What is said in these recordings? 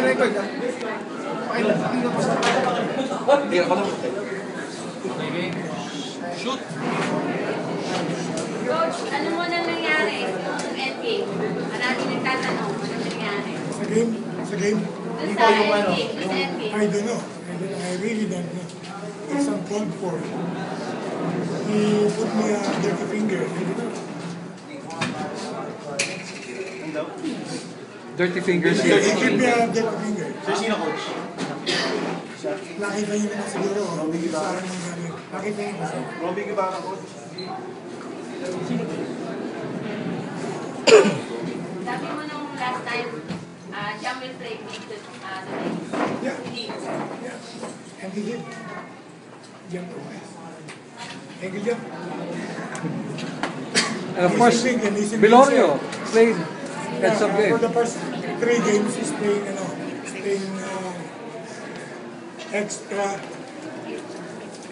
record ha. Pakinggan po sa Tira ko lang. Okay. Shoot! Coach, ano mo nang nangyari nung endgame? Marami nagtatanong, ano nangyari? Sa game? Doon sa endgame, doon sa endgame. I don't know. I really don't know. It's uncalled for. He put me a dirty finger. I don't know. Dirty fingers. He gave me a dirty finger. So, sino coach? Nakita niyo naman siguro. Parang magaling. Nakita niyo kasi. Robby Guevara coach. Sabi mo nung last time, Jam will play today. Yeah. Hindi. Yeah. And he did. Jump away. Thank you, Jump. And of course, Vilorio played heads up game. For the first 3 games, he's playing, extra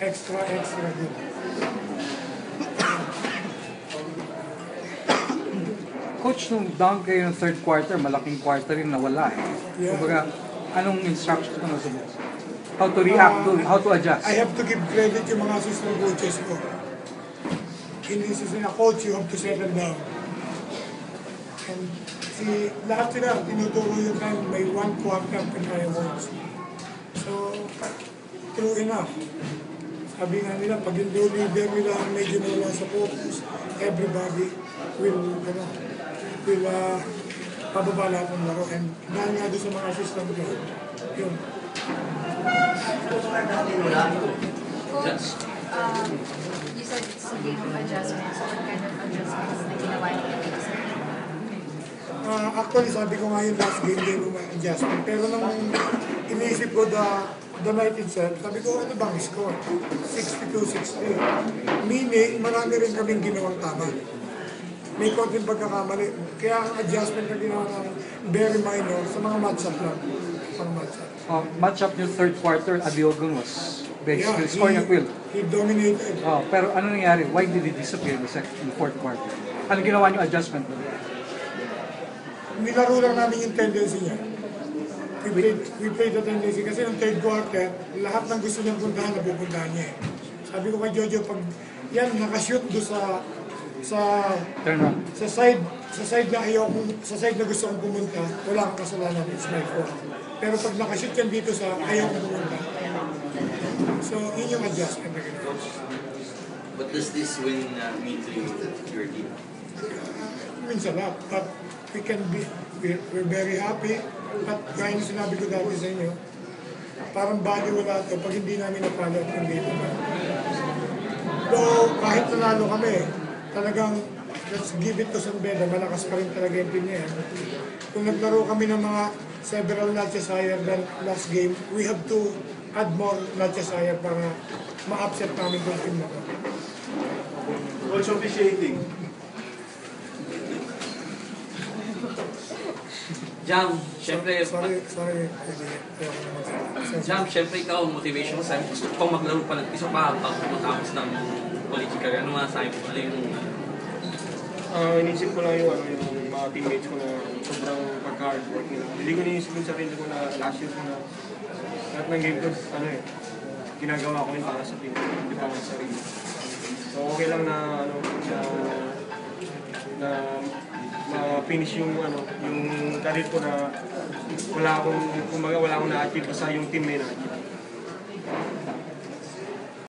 good. Coach, nung down kayo ng third quarter, malaking quarter rin nawala eh. Yeah. Kumbaga, anong instructions ko na sa boss? How to react to, how to adjust? I have to give credit yung mga assistant coaches ko. Inisip na coach, you have to settle down. And lahat sila, tinuturo yung time by 1 quarter and fireworks. So, true enough. Sabi nga nila, pag yung leader nila medyo nawala sa focus, everybody will pababa lahat ng laro. And dahil nga doon sa mga assistant ko, yun. Coach, you said it's a game of adjustments. What kind of adjustments na ginawa niyo? Actually, sabi ko nga yung last game of adjustment. Pero nung iniisip ko the night itself, sabi ko, ano bang score? 62-60. Meaning, marami rin kaming ginawang tama. May konting pagkakamali. Kaya ang adjustment na ginawa namin, very minor, sa mga matchup lang. Pang matchup. Matchup yung third quarter, Adiogun was basically scoring at will. He dominated. Pero ano nangyari? Why did he disappear in the fourth quarter? Ano ginawa niyo adjustment? Nilaro lang namin yung tendency niya. We played the tendency kasi ng third quarter, lahat ng gusto niyang puntahan, napupuntahan niya. Sabi ko kay Jojo, pag yan nakashoot do sa side na gusto kong pumunta, wala kang kasalanan, it's my fault. Pero pag nakashoot yan dito sa ayaw kong pumunta. So, yun yung adjustment na gano'n. What does this win mean to your team? Means a lot, but we're very happy. At gaya yung sinabi ko dati sa inyo, parang value wala ito pag hindi namin napalo at yung dito na. Though, kahit nanalo kami, talagang let's give it to San Beda, malakas pa rin talaga yung team niya. Kung naglaro kami ng mga several notches higher than last game, we have to add more notches higher para ma-upset namin yung team na to. Coach officiating. Jam, syempre, Sorry. Jam, syempre ikaw, motivation mo sa gusto ko maglaro pa ng isa pa matapos ng college career. Ano masasabi mo? Ano yung Inisip ko lang yung mga teammates ko na sobrang pagka-hard work nila. Hindi ko niisip yung sarili ko na last year ko na lahat ng game ko, ginagawa ko yun para sa team, hindi para sa sarili. So okay lang na ma-finish yung career ko na wala akong na-achieve basta yung team may na-achieve.